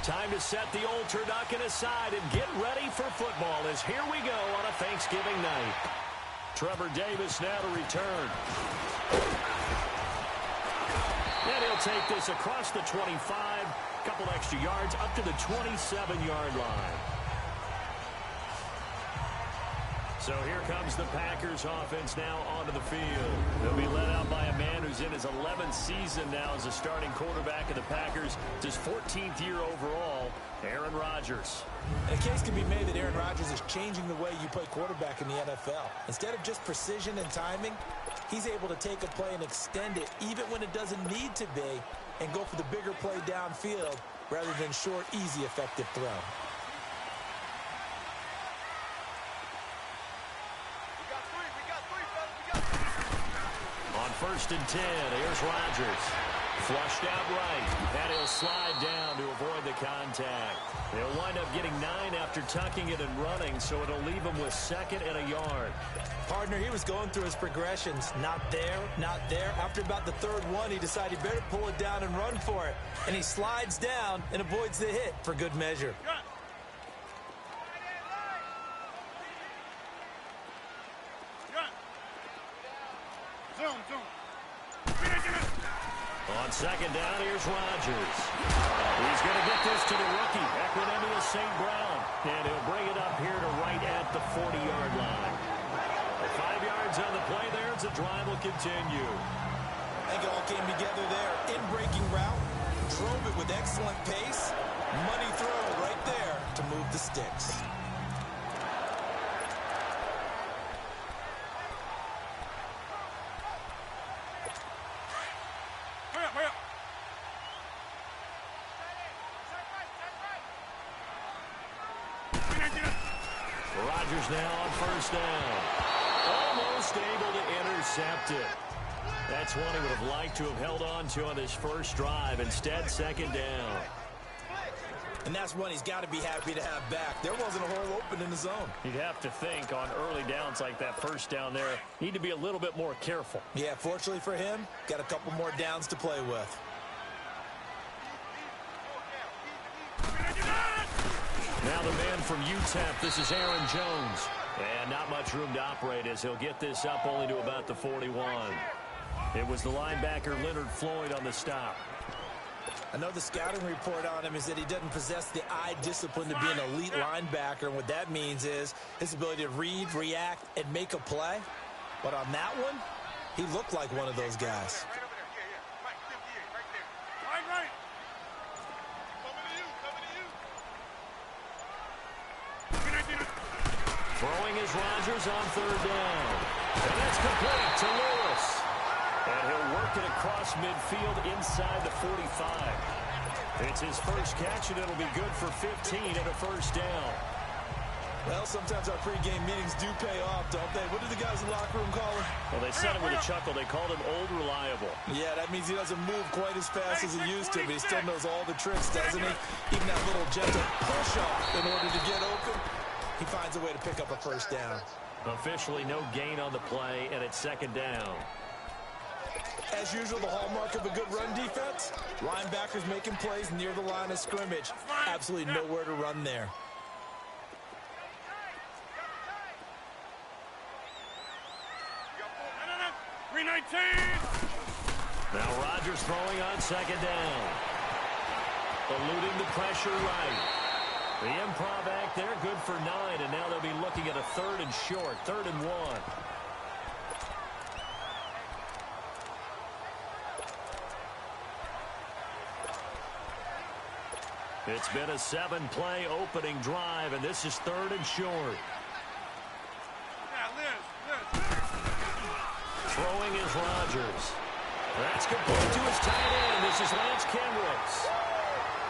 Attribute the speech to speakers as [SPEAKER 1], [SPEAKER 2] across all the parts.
[SPEAKER 1] Time to set the old turducken aside and get ready for football as here we go on a Thanksgiving night. Trevor Davis now to return. And he'll take this across the 25, couple extra yards up to the 27-yard line. So here comes the Packers offense now onto the field. They'll be led out by a man who's in his 11th season now as a starting quarterback of the Packers. It's his 14th year overall, Aaron Rodgers.
[SPEAKER 2] And a case can be made that Aaron Rodgers is changing the way you play quarterback in the NFL. Instead of just precision and timing, he's able to take a play and extend it even when it doesn't need to be and go for the bigger play downfield rather than short, easy, effective throw.
[SPEAKER 1] First and 10, here's Rodgers. Flushed out right, and he'll slide down to avoid the contact. He'll wind up getting 9 after tucking it and running, so it'll leave him with 2nd and a yard.
[SPEAKER 2] Partner, he was going through his progressions. Not there, not there. After about the 3rd one, he decided he better pull it down and run for it. And he slides down and avoids the hit for good measure.
[SPEAKER 1] On 2nd down, here's Rodgers. He's going to get this to the rookie, Equanimeous St. Brown. And he'll bring it up here to right at the 40-yard line. 5 yards on the play there as the drive will continue.
[SPEAKER 2] I think it all came together there. In-breaking route, drove it with excellent pace. Money throw right there to move the sticks.
[SPEAKER 1] Rodgers now on 1st down. Almost able to intercept it. That's one he would have liked to have held on to on his first drive. Instead, 2nd down.
[SPEAKER 2] And that's one he's got to be happy to have back. There wasn't a hole open in the zone.
[SPEAKER 1] You'd have to think on early downs like that 1st down there, need to be a little bit more careful.
[SPEAKER 2] Yeah, fortunately for him, got a couple more downs to play with.
[SPEAKER 1] Now the man from UTEP, this is Aaron Jones. And not much room to operate as he'll get this up only to about the 41. It was the linebacker Leonard Floyd on the stop.
[SPEAKER 2] I know the scouting report on him is that he doesn't possess the eye discipline to be an elite linebacker. And what that means is his ability to read, react, and make a play. But on that one, he looked like one of those guys.
[SPEAKER 1] Throwing is Rodgers on 3rd down. And that's complete to Lewis. And he'll work it across midfield inside the 45. It's his first catch, and it'll be good for 15 and a 1st down.
[SPEAKER 2] Well, sometimes our pregame meetings do pay off, don't they? What do the guys in the locker room call him?
[SPEAKER 1] Well, they said it with a chuckle. They called him Old Reliable.
[SPEAKER 2] Yeah, that means he doesn't move quite as fast as he used to, but he still knows all the tricks, doesn't he? Even that little gentle push-off in order to get open. He finds a way to pick up a 1st down.
[SPEAKER 1] Officially no gain on the play, and it's 2nd down.
[SPEAKER 2] As usual, the hallmark of a good run defense, linebackers making plays near the line of scrimmage. Absolutely nowhere to run there.
[SPEAKER 1] Now Rodgers throwing on 2nd down. Eluding the pressure right. The improv act there, good for 9, and now they'll be looking at a 3rd and short, 3rd and 1. It's been a 7-play opening drive, and this is 3rd and short. Throwing is Rodgers. That's complete to his tight end. This is Lance Kendricks.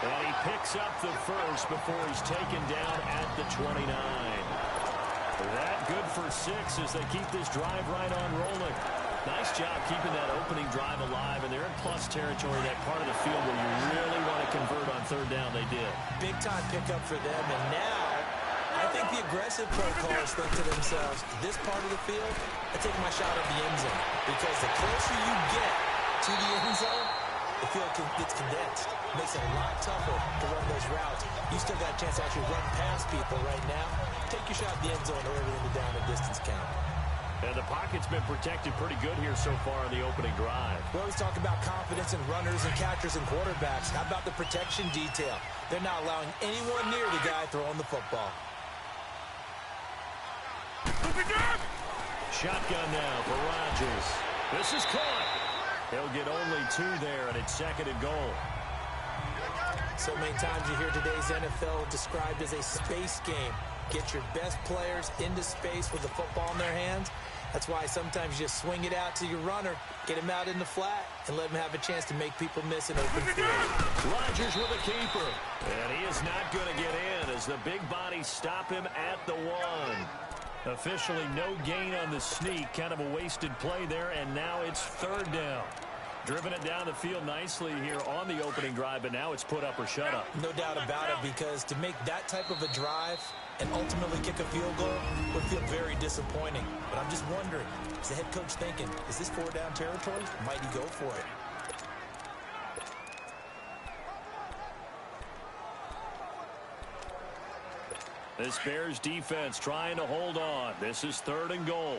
[SPEAKER 1] And he picks up the 1st before he's taken down at the 29. That good for 6 as they keep this drive right on rolling. Nice job keeping that opening drive alive, and they're in plus territory, that part of the field where you really want to convert on 3rd down. They did.
[SPEAKER 2] Big-time pickup for them, and now I think the aggressive play callers think to themselves, this part of the field, I take my shot at the end zone. Because the closer you get to the end zone, the field gets condensed. It makes it a lot tougher to run those routes. You still got a chance to actually run past people right now. Take your shot in the end zone early in the down and distance count.
[SPEAKER 1] And the pocket's been protected pretty good here so far in the opening drive.
[SPEAKER 2] We always talk about confidence in runners and catchers and quarterbacks. How about the protection detail? They're not allowing anyone near the guy throwing the football.
[SPEAKER 1] Shotgun now for Rodgers. This is caught. He'll get only 2 there, and it's 2nd and goal.
[SPEAKER 2] So many times you hear today's NFL described as a space game. Get your best players into space with the football in their hands. That's why sometimes you just swing it out to your runner, get him out in the flat, and let him have a chance to make people miss an open field.
[SPEAKER 1] Rodgers with a keeper. And he is not going to get in as the big bodies stop him at the 1. Officially no gain on the sneak. Kind of a wasted play there, and now it's 3rd down. Driven it down the field nicely here on the opening drive, but now it's put up or shut up.
[SPEAKER 2] No doubt about it, because to make that type of a drive and ultimately kick a field goal would feel very disappointing. But I'm just wondering, is the head coach thinking, is this 4-down territory? Might he go for it?
[SPEAKER 1] This Bears defense trying to hold on. This is 3rd and goal.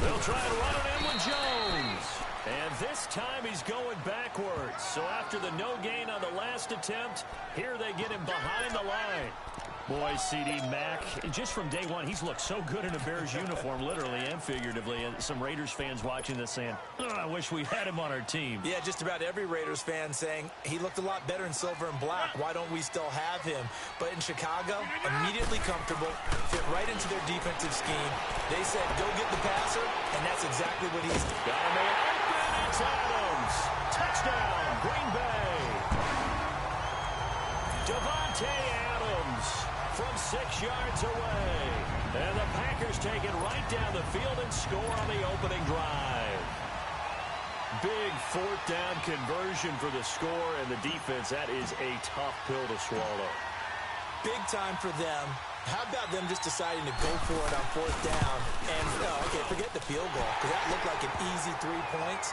[SPEAKER 1] They'll try to run it in with Jones. And this time he's going backwards. So after the no gain on the last attempt, here they get him behind the line. Boy, C.D. Mack, just from day one, he's looked so good in a Bears uniform, literally and figuratively. And some Raiders fans watching this saying, I wish we had him on our team.
[SPEAKER 2] Yeah, just about every Raiders fan saying he looked a lot better in silver and black. Why don't we still have him? But in Chicago, immediately comfortable, fit right into their defensive scheme. They said, go get the passer, and that's exactly what he's done.
[SPEAKER 1] Got a man open, it's Adams. Touchdown, Green Bay. Devontae Adams from 6 yards away. And the Packers take it right down the field and score on the opening drive. Big 4th down conversion for the score, and the defense, that is a tough pill to swallow.
[SPEAKER 2] Big time for them. How about them just deciding to go for it on 4th down? And, okay, forget the field goal, because that looked like an easy 3 points.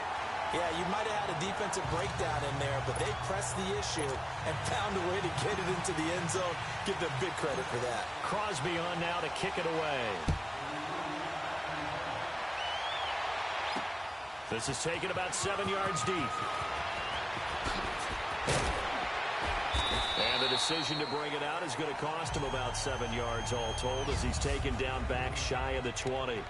[SPEAKER 2] Yeah, you might have had a defensive breakdown in there, but they pressed the issue and found a way to get it into the end zone. Give them big credit for that.
[SPEAKER 1] Crosby on now to kick it away. This is taken about 7 yards deep. And the decision to bring it out is going to cost him about 7 yards all told, as he's taken down back shy of the 20.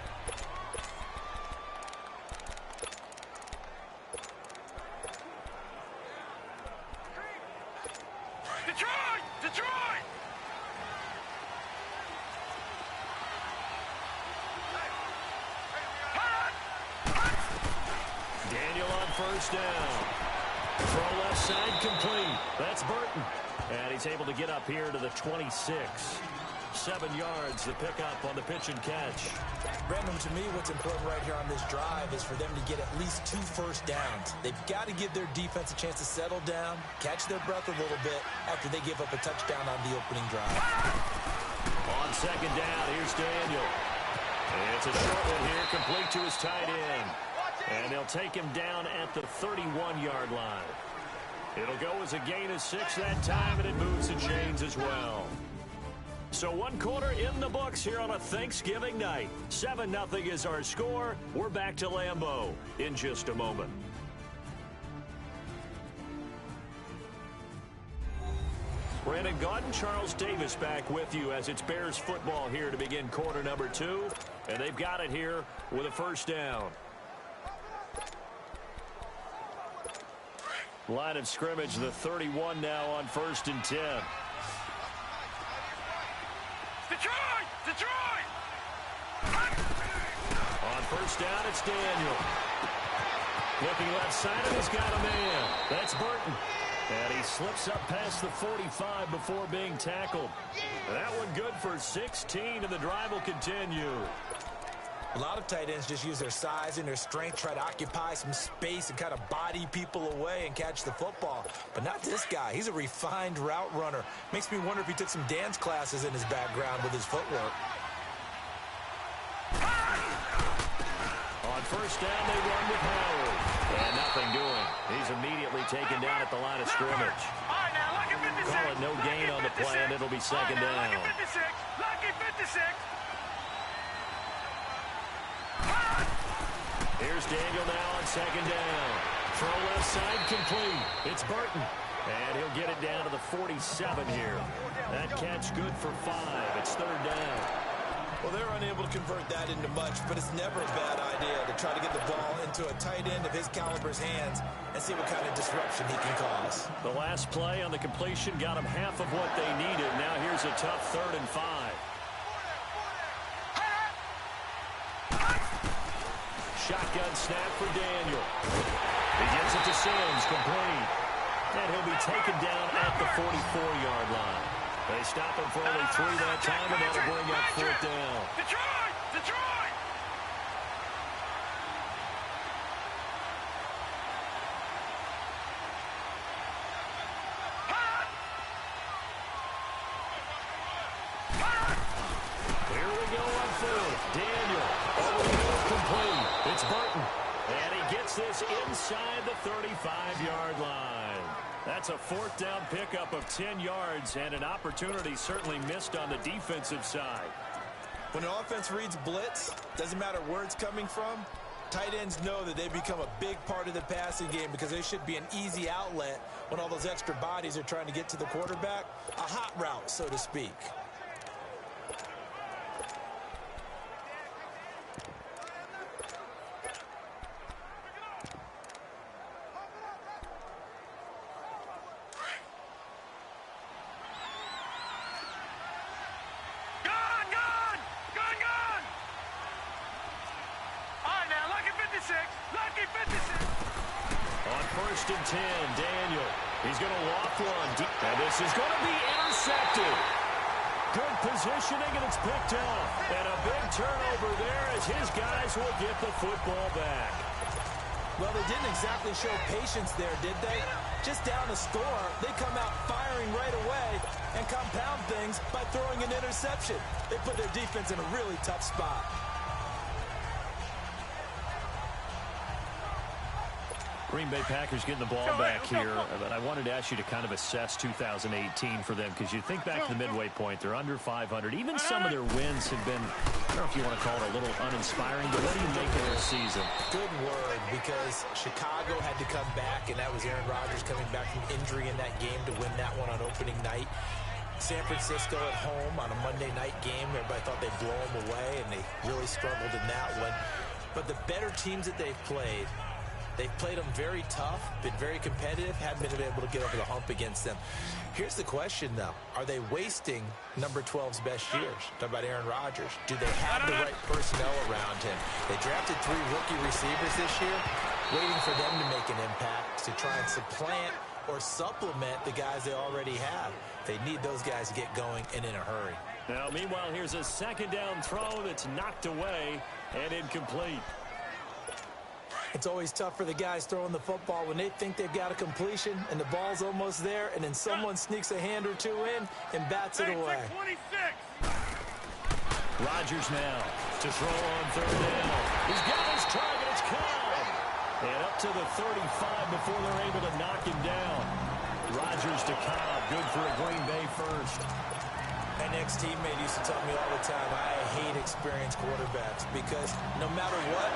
[SPEAKER 1] First down. Throw left side complete. That's Burton. And he's able to get up here to the 26. 7 yards, the pickup on the pitch and catch.
[SPEAKER 2] Brandon, to me, what's important right here on this drive is for them to get at least 2 first downs. They've got to give their defense a chance to settle down, catch their breath a little bit after they give up a touchdown on the opening drive.
[SPEAKER 1] On 2nd down, here's Daniel. It's a short one here, complete to his tight end. And they'll take him down at the 31-yard line. It'll go as a gain of 6 that time, and it moves the chains as well. So 1 quarter in the books here on a Thanksgiving night. 7-0 is our score. We're back to Lambeau in just a moment. Brandon Gaudin, Charles Davis back with you as it's Bears football here to begin quarter number 2. And they've got it here with a first down. Line of scrimmage, the 31 now on 1st and 10. Detroit! Detroit! On 1st down, it's Daniel. Looking left side, and he's got a man. That's Burton. And he slips up past the 45 before being tackled. That one good for 16, and the drive will continue.
[SPEAKER 2] A lot of tight ends just use their size and their strength, try to occupy some space and kind of body people away and catch the football. But not this guy. He's a refined route runner. Makes me wonder if he took some dance classes in his background with his footwork.
[SPEAKER 1] first down, they run with Howard. And nothing doing. He's immediately taken down at the line of scrimmage. Call it no gain on the play, and it'll be second down. Here's Daniel now on second down. Throw left side complete. It's Burton. And he'll get it down to the 47 here. That catch good for 5. It's third down.
[SPEAKER 2] Well, they're unable to convert that into much, but it's never a bad idea to try to get the ball into a tight end of his caliber's hands and see what kind of disruption he can cause.
[SPEAKER 1] The last play on the completion got them half of what they needed. Now here's a tough 3rd and 5. Shotgun snap for Daniel. He gets it to Sims, complete. And he'll be taken down at the 44-yard line. They stop him for only 3 that time, and that'll bring up 4th down. Detroit! Here we go on 4th. Daniel, over the middle, complete. It's Burton. And he gets this inside the 35-yard line. That's a 4th down pickup of 10 yards and an opportunity certainly missed on the defensive side.
[SPEAKER 2] When an offense reads blitz, doesn't matter where it's coming from, tight ends know that they become a big part of the passing game because they should be an easy outlet when all those extra bodies are trying to get to the quarterback. A hot route, so to speak.
[SPEAKER 1] On 1st and 10, Daniel. He's going to loft one. And this is going to be intercepted. Good positioning, and it's picked off. And a big turnover there as his guys will get the football back.
[SPEAKER 2] Well, they didn't exactly show patience there, did they? Just down a score, they come out firing right away and compound things by throwing an interception. They put their defense in a really tough spot.
[SPEAKER 1] Green Bay Packers getting the ball back here, but I wanted to ask you to kind of assess 2018 for them because you think back to the midway point, they're under 500. Even some of their wins have been, I don't know if you want to call it a little uninspiring, but what do you make of their season?
[SPEAKER 2] Good word, because Chicago had to come back, and that was Aaron Rodgers coming back from injury in that game to win that one on opening night. San Francisco at home on a Monday night game, everybody thought they'd blow them away, and they really struggled in that one. But the better teams that they've played them very tough, been very competitive, haven't been able to get over the hump against them. Here's the question, though. Are they wasting number 12's best years? Talk about Aaron Rodgers. Do they have the right personnel around him? They drafted 3 rookie receivers this year, waiting for them to make an impact to try and supplant or supplement the guys they already have. They need those guys to get going and in a hurry.
[SPEAKER 1] Now, meanwhile, here's a 2nd down throw that's knocked away and incomplete.
[SPEAKER 2] It's always tough for the guys throwing the football when they think they've got a completion and the ball's almost there, and then someone sneaks a hand or 2 in and bats it away.
[SPEAKER 1] Rodgers now to throw on 3rd down. He's got his target. It's Cobb. And up to the 35 before they're able to knock him down. Rodgers to Cobb. Good for a Green Bay first.
[SPEAKER 2] An ex-teammate used to tell me all the time, I hate experienced quarterbacks because no matter what,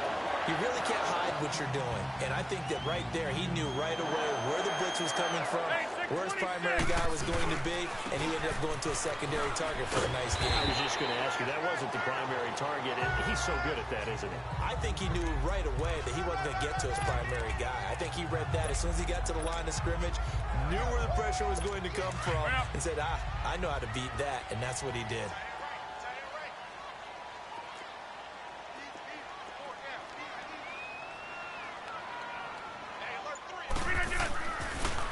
[SPEAKER 2] you really can't hide what you're doing. And I think that right there, he knew right away where the blitz was coming from, where his primary guy was going to be, and he ended up going to a secondary target for a nice game.
[SPEAKER 1] I was just going to ask you, that wasn't the primary target. And he's so good at that, isn't he?
[SPEAKER 2] I think he knew right away that he wasn't going to get to his primary guy. I think he read that as soon as he got to the line of scrimmage, knew where the pressure was going to come from, and said, I know how to beat that, and that's what he did.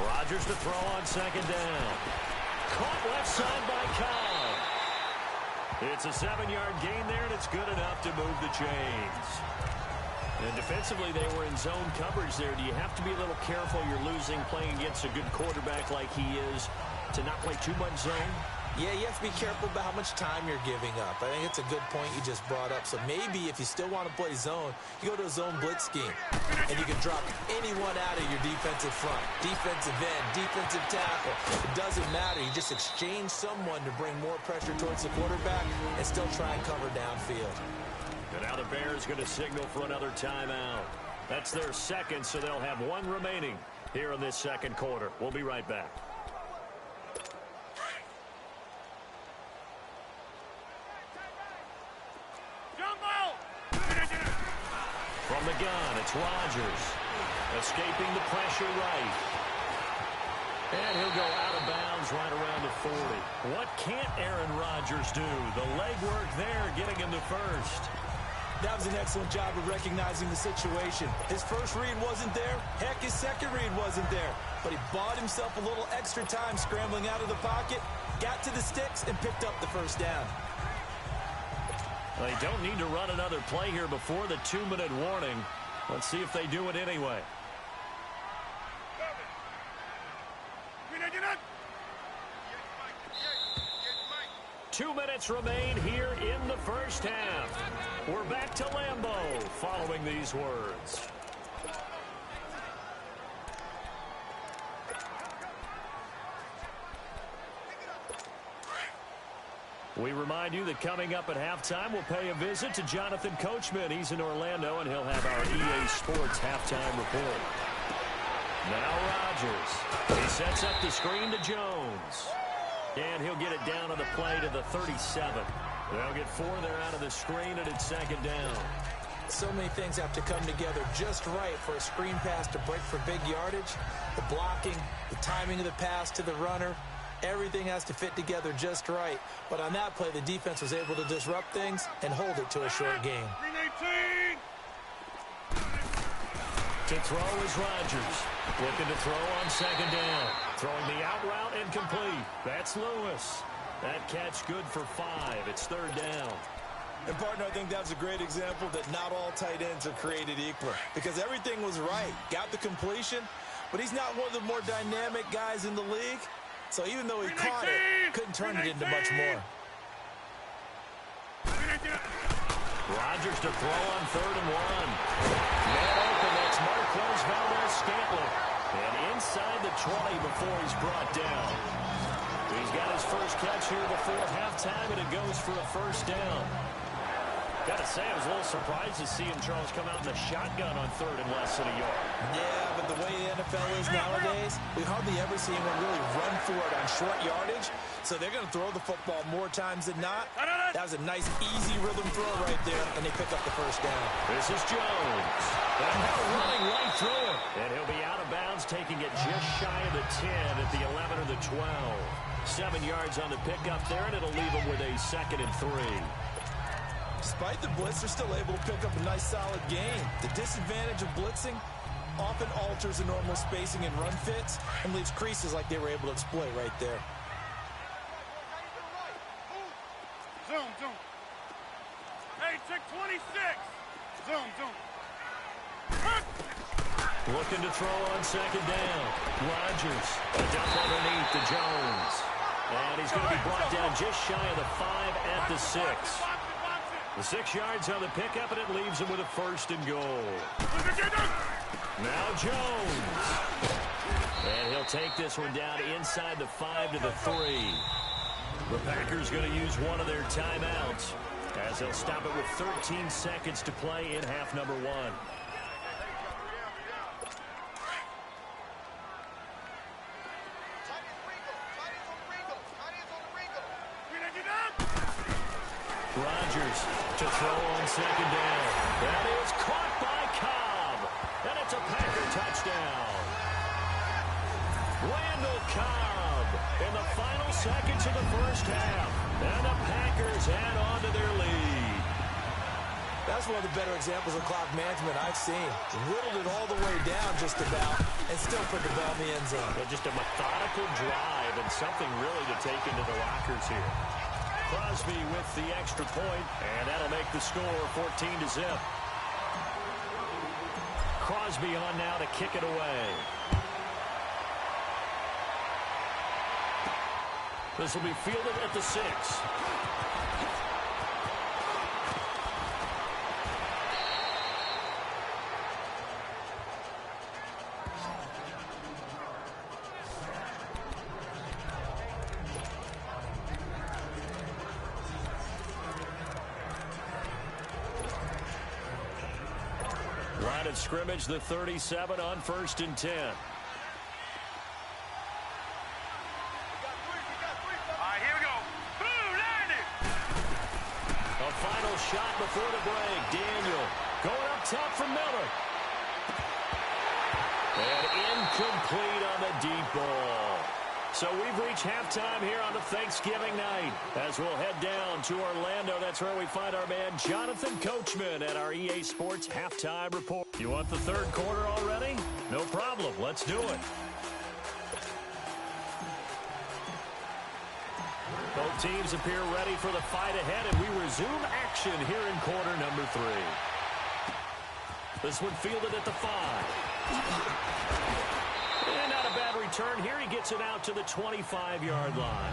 [SPEAKER 1] Rodgers to throw on 2nd down. Caught left side by Cobb. It's a 7-yard gain there, and it's good enough to move the chains. And defensively, they were in zone coverage there. Do you have to be a little careful? You're losing playing against a good quarterback like he is to not play too much zone?
[SPEAKER 2] Yeah, you have to be careful about how much time you're giving up. I think it's a good point you just brought up. So maybe if you still want to play zone, you go to a zone blitz scheme. And you can drop anyone out of your defensive front. Defensive end, defensive tackle. It doesn't matter. You just exchange someone to bring more pressure towards the quarterback and still try and cover downfield.
[SPEAKER 1] And now the Bears going to signal for another timeout. That's their second, so they'll have one remaining here in this second quarter. We'll be right back. From the gun, it's Rodgers. Escaping the pressure right. And he'll go out of bounds right around the 40. What can't Aaron Rodgers do? The legwork there getting him to first.
[SPEAKER 2] That was an excellent job of recognizing the situation. His first read wasn't there. Heck, his second read wasn't there. But he bought himself a little extra time scrambling out of the pocket, got to the sticks, and picked up the first down.
[SPEAKER 1] They don't need to run another play here before the 2-minute warning. Let's see if they do it anyway. Two minutes remain here in the first half. We're back to Lambeau following these words. We remind you that coming up at halftime, we'll pay a visit to Jonathan Coachman. He's in Orlando, and he'll have our EA Sports halftime report. Now Rodgers. He sets up the screen to Jones. And he'll get it down on the play to the 37. They'll get 4 there out of the screen, and it's second down.
[SPEAKER 2] So many things have to come together just right for a screen pass to break for big yardage. The blocking, the timing of the pass to the runner. Everything has to fit together just right. But on that play, the defense was able to disrupt things and hold it to a short game.
[SPEAKER 1] To throw is Rodgers. Looking to throw on second down. Throwing the out route and complete. That's Lewis. That catch good for 5. It's third down.
[SPEAKER 2] And, partner, I think that's a great example that not all tight ends are created equal. Because everything was right. Got the completion, but he's not one of the more dynamic guys in the league. So even though he caught it, couldn't turn it into much more.
[SPEAKER 1] Rodgers to throw on 3rd and 1. Man open, that's Marquez Valdez-Scantling. And inside the 20 before he's brought down. He's got his first catch here before halftime, and it goes for a first down. Got to say, I was a little surprised to see him, Charles, come out in the shotgun on 3rd and less than a yard.
[SPEAKER 2] Yeah, but the way the NFL is nowadays, we hardly ever see anyone really run for it on short yardage. So they're going to throw the football more times than not. That was a nice, easy rhythm throw right there, and they pick up the first down.
[SPEAKER 1] This is Jones. And now running right through it. And he'll be out of bounds, taking it just shy of the 10 at the 11 or the 12. 7 yards on the pickup there, and it'll leave him with a 2nd and 3.
[SPEAKER 2] Despite the blitz, they're still able to pick up a nice, solid gain. The disadvantage of blitzing often alters the normal spacing and run fits and leaves creases like they were able to exploit right there.
[SPEAKER 3] Zoom, zoom. Hey, check 26. Zoom, zoom.
[SPEAKER 1] Looking to throw on second down. Rodgers. A dump underneath to Jones. And he's going to be brought down just shy of the 5 at the 6. The 6 yards on the pickup, and it leaves him with a 1st and goal. Now Jones. And he'll take this one down inside the 5 to the 3. The Packers going to use one of their timeouts as they'll stop it with 13 seconds to play in half number 1. Rodgers to throw on second down. That is caught by Cobb. And it's a Packer touchdown. Randall Cobb in the final seconds of the first half. And the Packers add on to their lead.
[SPEAKER 2] That's one of the better examples of clock management I've seen. Whittled it all the way down just about and still put the ball in the end zone.
[SPEAKER 1] But just a methodical drive and something really to take into the lockers here. Crosby with the extra point, and that'll make the score 14-0. Crosby on now to kick it away. This will be fielded at the 6. Line of scrimmage, the 37 on 1st and 10. Final shot before the break. Daniel going up top for Miller. And incomplete on the deep ball. So we've reached halftime here on the Thanksgiving night. As we'll head down to Orlando, that's where we find our man Jonathan Coachman at our EA Sports Halftime Report. You want the third quarter already? No problem. Let's do it. Both teams appear ready for the fight ahead, and we resume action here in quarter number 3. This one fielded at the 5. And not a bad return here. He gets it out to the 25-yard line.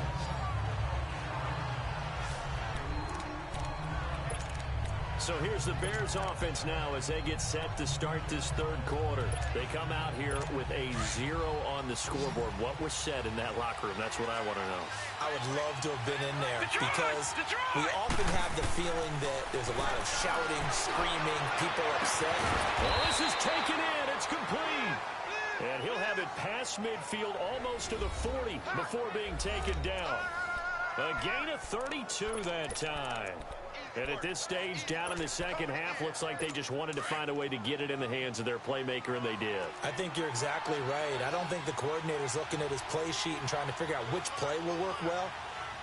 [SPEAKER 1] So here's the Bears offense now as they get set to start this third quarter. They come out here with a 0 on the scoreboard. What was said in that locker room? That's what I want to know.
[SPEAKER 2] I would love to have been in there because we often have the feeling that there's a lot of shouting, screaming, people upset.
[SPEAKER 1] Well, this is taken in. It's complete. And he'll have it past midfield almost to the 40 before being taken down. A gain of 32 that time. And at this stage, down in the second half, looks like they just wanted to find a way to get it in the hands of their playmaker, and they did.
[SPEAKER 2] I think you're exactly right. I don't think the coordinator's looking at his play sheet and trying to figure out which play will work well.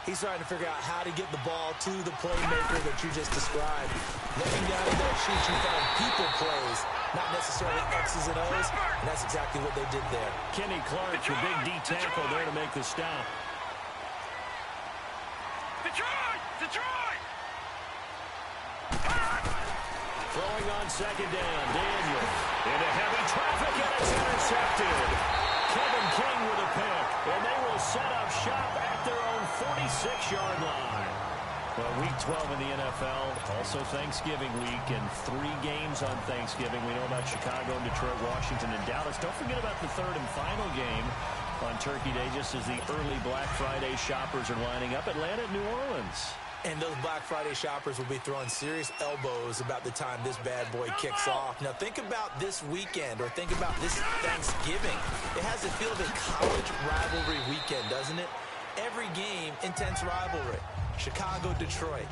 [SPEAKER 2] He's trying to figure out how to get the ball to the playmaker that you just described. Looking down at that sheet, you found people plays, not necessarily X's and O's, and that's exactly what they did there.
[SPEAKER 1] Kenny Clark, your big D tackle there to make the stop.
[SPEAKER 3] Detroit! Detroit!
[SPEAKER 1] Throwing on second down, Daniel into heavy traffic, and it's intercepted. Kevin King with a pick, and they will set up shop at their own 46-yard line. Well, week 12 in the NFL, also Thanksgiving week, and 3 games on Thanksgiving. We know about Chicago and Detroit, Washington, and Dallas. Don't forget about the third and final game on Turkey Day, just as the early Black Friday shoppers are lining up. Atlanta, New Orleans.
[SPEAKER 2] And those Black Friday shoppers will be throwing serious elbows about the time this bad boy kicks off. Now, think about this weekend, or think about this Thanksgiving. It has the feel of a college rivalry weekend, doesn't it? Every game, intense rivalry. Chicago, Detroit,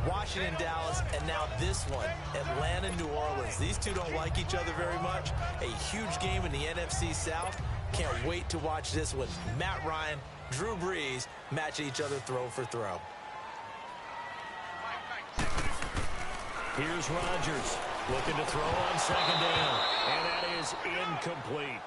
[SPEAKER 2] Washington, Dallas, and now this one, Atlanta, New Orleans. These two don't like each other very much. A huge game in the NFC South. Can't wait to watch this one. Matt Ryan, Drew Brees match each other throw for throw.
[SPEAKER 1] Here's Rodgers looking to throw on second down, and that is incomplete.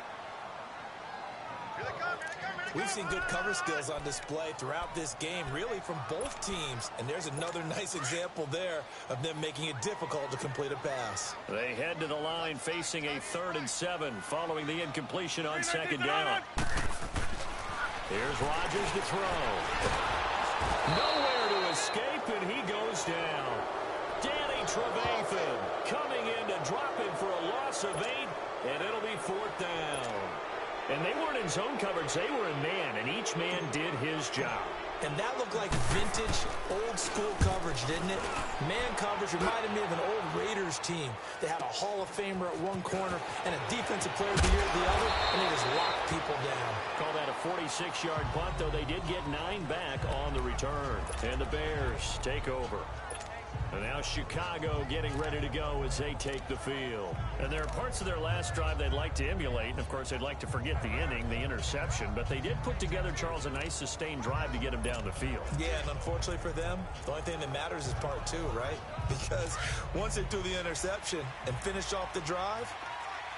[SPEAKER 2] We've seen good cover skills on display throughout this game, really from both teams. And there's another nice example there of them making it difficult to complete a pass.
[SPEAKER 1] They head to the line facing a 3rd and 7 following the incompletion on second down. Here's Rodgers to throw. Nowhere to escape, and he goes down. Danny Trevathan coming in to drop him for a loss of 8, and it'll be 4th down. And they weren't in zone coverage, they were in man, and each man did his job.
[SPEAKER 2] And that looked like vintage, old-school coverage, didn't it? Man coverage reminded me of an old Raiders team. They had a Hall of Famer at one corner and a Defensive Player of the Year at the other, and they just locked people down.
[SPEAKER 1] Call that a 46-yard punt, though they did get 9 back on the return. And the Bears take over. And now Chicago getting ready to go as they take the field. And there are parts of their last drive they'd like to emulate. And, of course, they'd like to forget the inning, the interception. But they did put together, Charles, a nice sustained drive to get them down the field.
[SPEAKER 2] Yeah, and unfortunately for them, the only thing that matters is part 2, right? Because once they threw the interception and finished off the drive,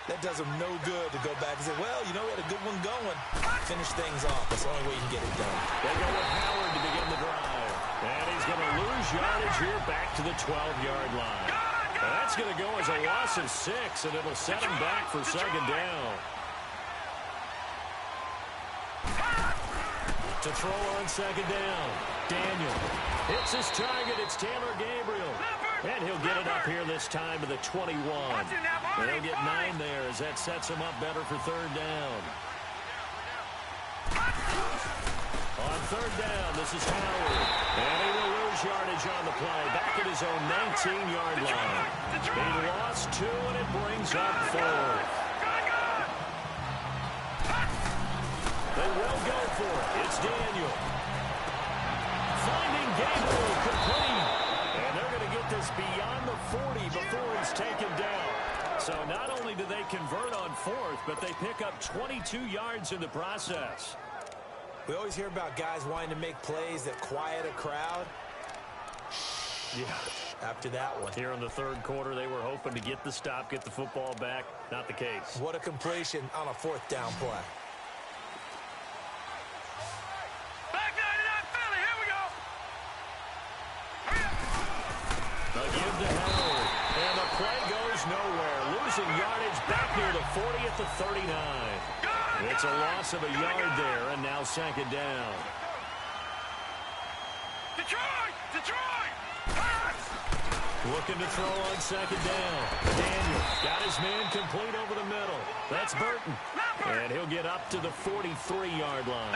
[SPEAKER 2] that does them no good to go back and say, well, you know, we had a good one going. Finish things off. That's the only way you can get it done.
[SPEAKER 1] They go with Howard to begin the drive. And he's going to lose yardage here back to the 12-yard line. And that's going to go as a loss of 6, and it'll set him back for second down. To throw on second down. Daniel hits his target. It's Taylor Gabriel. And he'll get it up here this time to the 21. And he'll get 9 there as that sets him up better for third down. On third down, this is Howard. And he will lose yardage on the play. Back at his own 19-yard line. He lost 2, and it brings up 4th. They will go for it. It's Daniel. Finding Gabriel complete. And they're going to get this beyond the 40 before he's taken down. So not only do they convert on 4th, but they pick up 22 yards in the process.
[SPEAKER 2] We always hear about guys wanting to make plays that quiet a crowd.
[SPEAKER 1] Yeah.
[SPEAKER 2] After that one.
[SPEAKER 1] Here in the third quarter, they were hoping to get the stop, get the football back. Not the case.
[SPEAKER 2] What a completion on a 4th down play.
[SPEAKER 3] Back 99 Philly, here we go.
[SPEAKER 1] A give to Howard. And the play goes nowhere. Losing yardage back near the 40 at the 39. It's a loss of a yard there, and now second down.
[SPEAKER 3] Detroit! Detroit!
[SPEAKER 1] Looking to throw on second down. Daniel got his man complete over the middle. That's Burton. And he'll get up to the 43-yard line.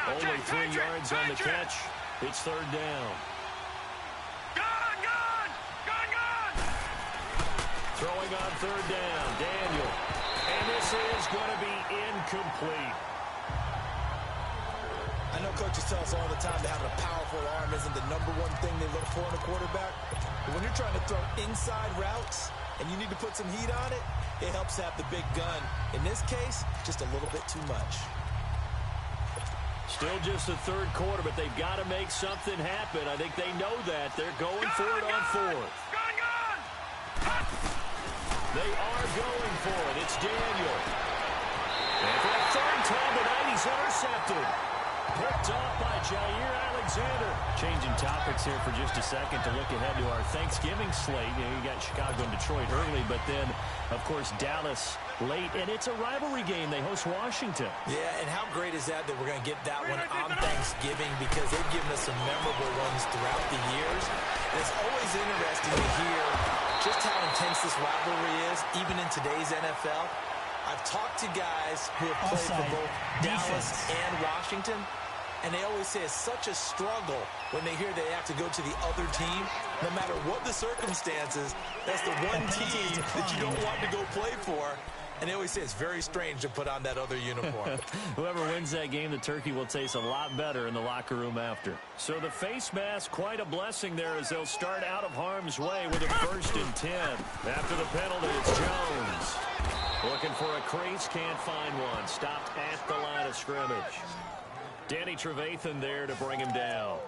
[SPEAKER 1] Only 3 yards on the catch. It's third down. Throwing on third down, Daniel. And this is going to be incomplete.
[SPEAKER 2] I know coaches tell us all the time that having a powerful arm isn't the #1 thing they look for in a quarterback. But when you're trying to throw inside routes and you need to put some heat on it, it helps have the big gun. In this case, just a little bit too much.
[SPEAKER 1] Still just the third quarter, but they've got to make something happen. I think they know that. They're going for it on 4th. They are going for it. It's Daniel. And for the third time tonight, he's intercepted. Picked off by Jair Alexander. Changing topics here for just a second to look ahead to our Thanksgiving slate. You got Chicago and Detroit early, but then, of course, Dallas late. And it's a rivalry game. They host Washington.
[SPEAKER 2] Yeah, and how great is that we're going to get that one on Thanksgiving, because they've given us some memorable ones throughout the years. And it's always interesting to hear just how intense this rivalry is, even in today's NFL. I've talked to guys who have played for both Dallas and Washington, and they always say it's such a struggle when they hear they have to go to the other team. No matter what the circumstances, that's the one team that you don't want to go play for. And they always say it's very strange to put on that other uniform.
[SPEAKER 1] Whoever wins that game, the turkey will taste a lot better in the locker room after. So the face mask, quite a blessing there as they'll start out of harm's way with a 1st and 10. After the penalty, it's Jones. Looking for a crease, can't find one. Stopped at the line of scrimmage. Danny Trevathan there to bring him down.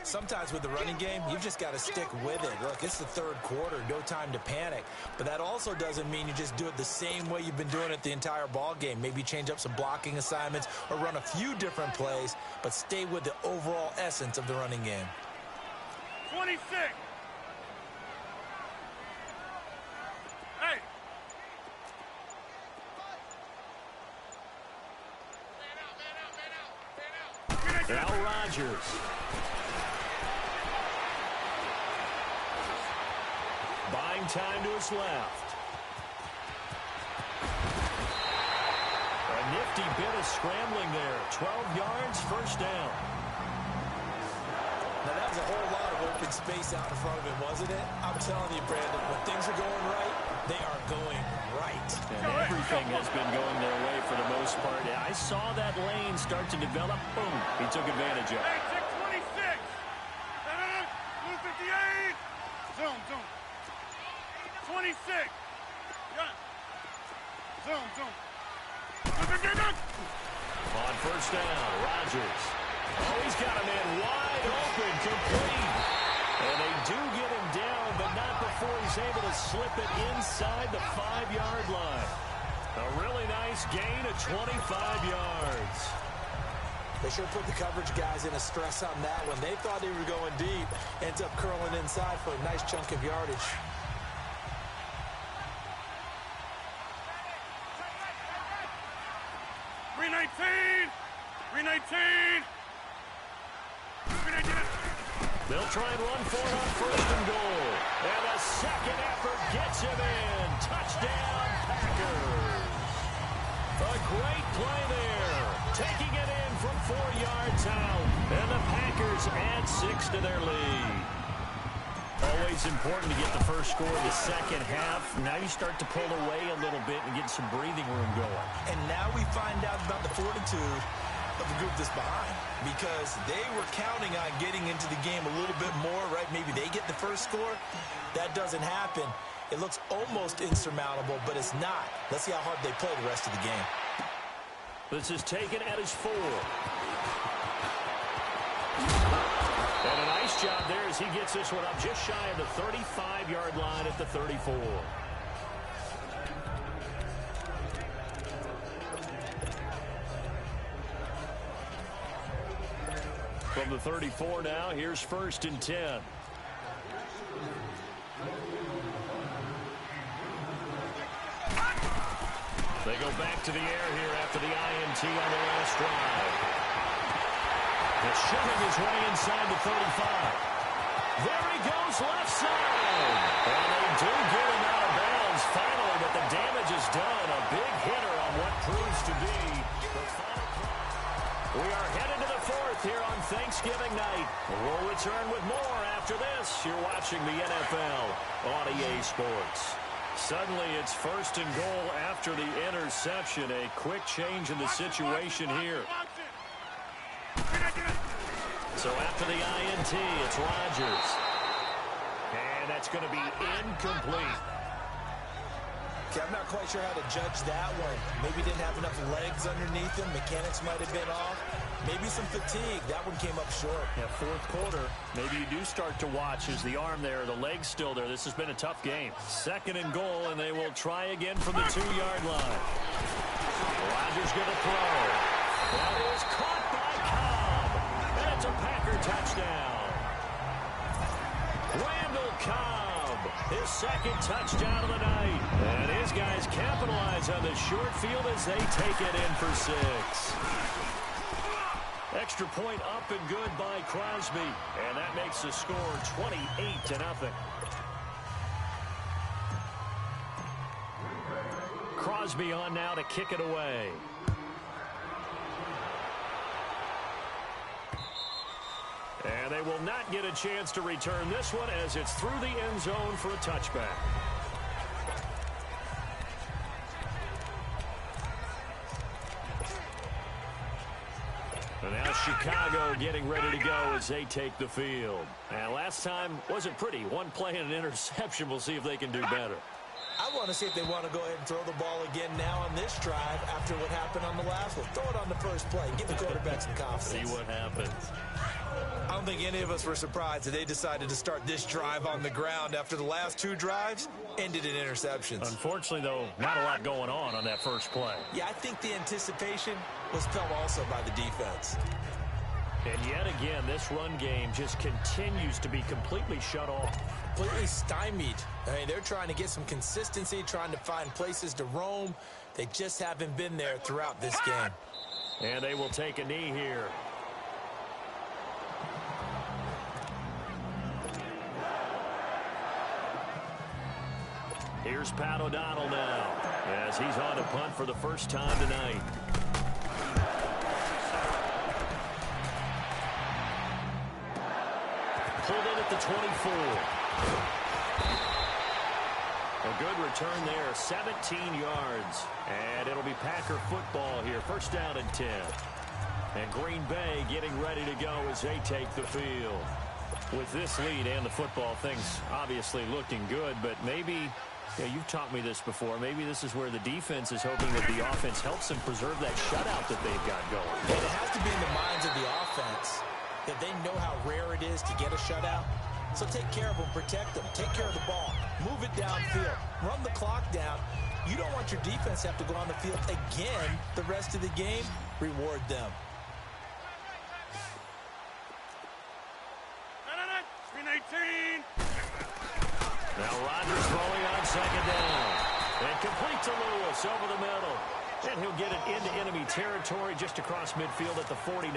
[SPEAKER 2] Sometimes with the running game, you've just got to stick with it. Look, it's the third quarter, no time to panic. But that also doesn't mean you just do it the same way you've been doing it the entire ball game. Maybe change up some blocking assignments or run a few different plays, but stay with the overall essence of the running game.
[SPEAKER 3] 26. Hey.
[SPEAKER 1] Al Rodgers. Buying time to his left. A nifty bit of scrambling there. 12 yards, 1st down.
[SPEAKER 2] Now, that was a whole lot of open space out in front of him, wasn't it? I'm telling you, Brandon, when things are going right, they are going right.
[SPEAKER 1] And everything has been going their way for the most part. I saw that lane start to develop. Boom. He took advantage of it.
[SPEAKER 3] Hey, 626. Blue 58. Zoom, zoom. 26. Yeah. Zoom, zoom.
[SPEAKER 1] On 1st down, Rodgers. Oh, he's got a man wide open, complete. And they do get him down, but not before he's able to slip it inside the 5-yard line. A really nice gain of 25 yards.
[SPEAKER 2] They sure put the coverage guys in a stress on that one. They thought they were going deep. Ends up curling inside for a nice chunk of yardage.
[SPEAKER 3] $319.
[SPEAKER 1] They'll try and run for it on first and goal. And a second effort gets him in. Touchdown, Packers. A great play there. Taking it in from 4 yards out. And the Packers add 6 to their lead. Always important to get the first score of the second half. Now you start to pull away a little bit and get some breathing room going.
[SPEAKER 2] And now we find out about the fortitude of the group that's behind, because they were counting on getting into the game a little bit more, right? Maybe they get the first score. That doesn't happen. It looks almost insurmountable, but it's not. Let's see how hard they play the rest of the game.
[SPEAKER 1] This is taken at his 4. And a nice job there as he gets this one up just shy of the 35-yard line at the 34. From the 34 now, here's 1st and 10. They go back to the air here after the INT on the last drive. They're shoving his way inside the 35. There he goes, left side. And they do get him out of bounds finally, but the damage is done. A big hitter on what proves to be the final play. We are headed to the 4th here on Thanksgiving night. We'll return with more after this. You're watching the NFL on EA Sports. Suddenly it's 1st and goal after the interception. A quick change in the situation here. So after the INT, it's Rodgers. And that's going to be incomplete.
[SPEAKER 2] Okay, I'm not quite sure how to judge that one. Maybe didn't have enough legs underneath him. Mechanics might have been off. Maybe some fatigue. That one came up short.
[SPEAKER 1] Yeah, 4th quarter. Maybe you do start to watch as the arm there, the leg's still there. This has been a tough game. 2nd and goal, and they will try again from the 2-yard line. Rodgers going to throw. That is caught by Cobb. And it's a Packer touchdown. Randall Cobb, his 2nd touchdown of the night. And his guys capitalize on the short field as they take it in for 6. Extra point up and good by Crosby. And that makes the score 28-0. Crosby on now to kick it away. And they will not get a chance to return this one as it's through the end zone for a touchback. And now Chicago getting ready to go as they take the field. And last time wasn't pretty. One play and an interception. We'll see if they can do better.
[SPEAKER 2] I want to see if they want to go ahead and throw the ball again now on this drive after what happened on the last one. Throw it on the first play. Give the quarterback some confidence.
[SPEAKER 1] See what happens.
[SPEAKER 2] I don't think any of us were surprised that they decided to start this drive on the ground after the last 2 drives ended in interceptions.
[SPEAKER 1] Unfortunately, though, not a lot going on that first play.
[SPEAKER 2] Yeah, I think the anticipation was felt also by the defense.
[SPEAKER 1] And yet again, this run game just continues to be completely shut off.
[SPEAKER 2] Completely stymied. I mean, they're trying to get some consistency, trying to find places to roam. They just haven't been there throughout this game.
[SPEAKER 1] And they will take a knee here. Here's Pat O'Donnell now as he's on to punt for the first time tonight. Pulled in at the 24. A good return there, 17 yards. And it'll be Packer football here, 1st down and 10. And Green Bay getting ready to go as they take the field. With this lead and the football, things obviously looking good, but maybe, you've taught me this before, maybe this is where the defense is hoping that the offense helps them preserve that shutout that they've got going.
[SPEAKER 2] And it has to be in the minds of the offense that they know how rare it is to get a shutout. So take care of them, protect them, take care of the ball, move it downfield, run the clock down. You don't want your defense to have to go on the field again the rest of the game. Reward them.
[SPEAKER 3] Screen 18.
[SPEAKER 1] Now Rodgers throwing on 2nd down. And complete to Lewis over the middle. And he'll get it into enemy territory just across midfield at the 49.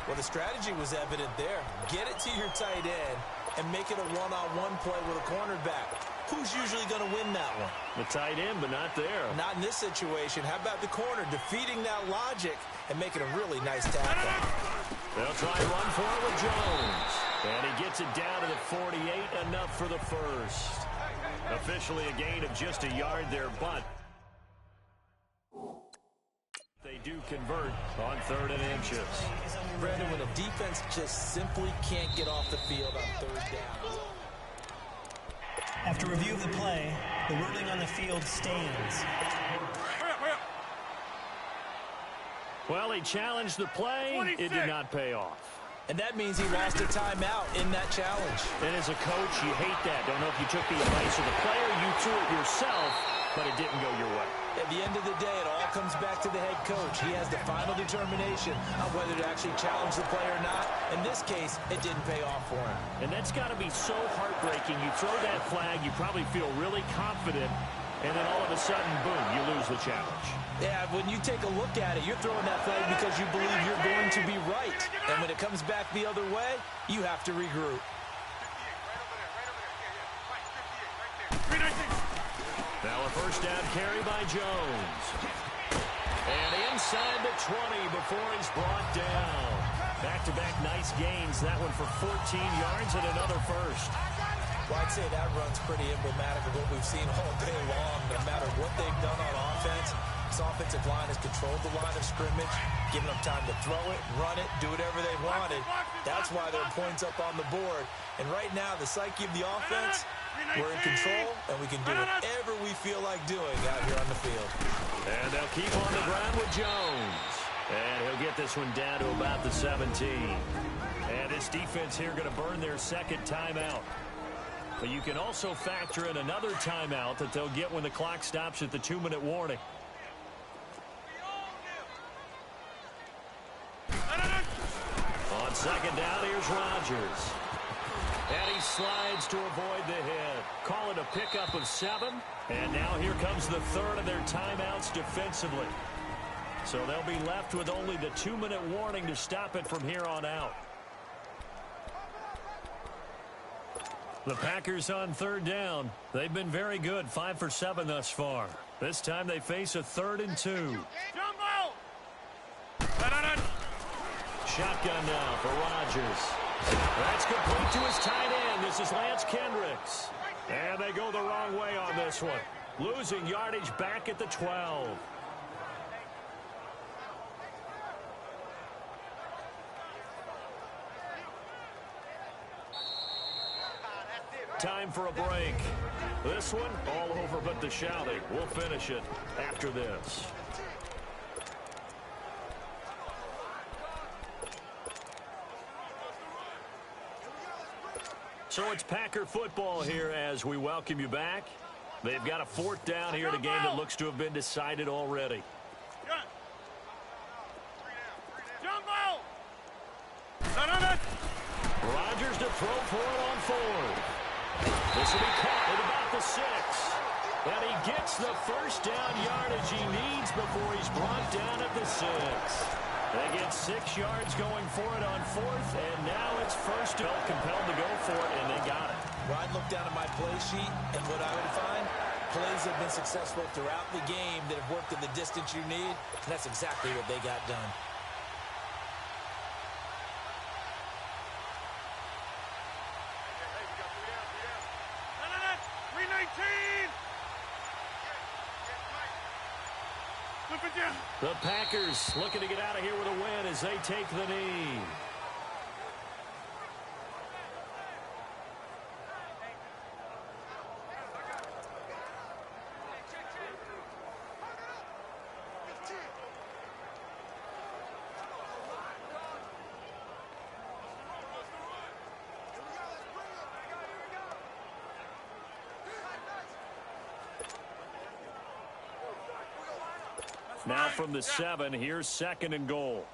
[SPEAKER 2] Well, the strategy was evident there. Get it to your tight end and make it a one-on-one play with a cornerback. Who's usually going to win that one?
[SPEAKER 1] The tight end, but not there.
[SPEAKER 2] Not in this situation. How about the corner defeating that logic and making a really nice tackle?
[SPEAKER 1] They'll try and run for it with Jones. And he gets it down to the 48, enough for the first. Officially a gain of just a yard there, but they do convert on 3rd and inches.
[SPEAKER 2] Brandon, when a defense just simply can't get off the field on 3rd down.
[SPEAKER 4] After review of the play, the ruling on the field stands.
[SPEAKER 1] Well, he challenged the play.
[SPEAKER 3] 26.
[SPEAKER 1] It did not pay off.
[SPEAKER 2] And that means he lost a timeout in that challenge.
[SPEAKER 1] And as a coach, you hate that. Don't know if you took the advice of the player, you threw it yourself, but it didn't go your way.
[SPEAKER 2] At the end of the day, it all comes back to the head coach. He has the final determination on whether to actually challenge the play or not. In this case, it didn't pay off for him.
[SPEAKER 1] And that's got to be so heartbreaking. You throw that flag, you probably feel really confident, and then all of a sudden, boom, you lose the challenge.
[SPEAKER 2] Yeah, when you take a look at it, you're throwing that flag because you believe you're going to be right. And when it comes back the other way, you have to regroup.
[SPEAKER 1] Now a first down carry by Jones. And inside the 20 before he's brought down. Back-to-back nice gains. That one for 14 yards and another first.
[SPEAKER 2] Well, I'd say that run's pretty emblematic of what we've seen all day long. No matter what they've done on offense, this offensive line has controlled the line of scrimmage, given them time to throw it, run it, do whatever they wanted. That's why there are points up on the board. And right now, the psyche of the offense, we're in control, and we can do whatever we feel like doing out here on the field.
[SPEAKER 1] And they'll keep on the ground with Jones. And he'll get this one down to about the 17. And this defense here going to burn their second timeout. But you can also factor in another timeout that they'll get when the clock stops at the 2-minute warning. On second down, here's Rodgers. And he slides to avoid the hit. Call it a pickup of 7. And now here comes the third of their timeouts defensively. So they'll be left with only the 2-minute warning to stop it from here on out. The Packers on 3rd down. They've been very good, 5 for 7 thus far. This time they face a 3rd and 2. Shotgun now for Rodgers. That's complete to his tight end. This is Lance Kendricks. And they go the wrong way on this one. Losing yardage back at the 12. Time for a break. This one, all over but the shouting. We'll finish it after this. So it's Packer football here as we welcome you back. They've got a 4th down here in a game that looks to have been decided already. Rodgers to throw for it on 4th. This will be caught at about the 6. And he gets the first down yardage he needs before he's brought down at the 6. They get 6 yards going for it on 4th, and now it's first down. Compelled to go for it, and they got it.
[SPEAKER 2] Well, I'd look down at my play sheet, and what I would find, plays have been successful throughout the game that have worked in the distance you need, and that's exactly what they got done.
[SPEAKER 1] The Packers looking to get out of here with a win as they take the knee. Now from the 7, here's 2nd and goal.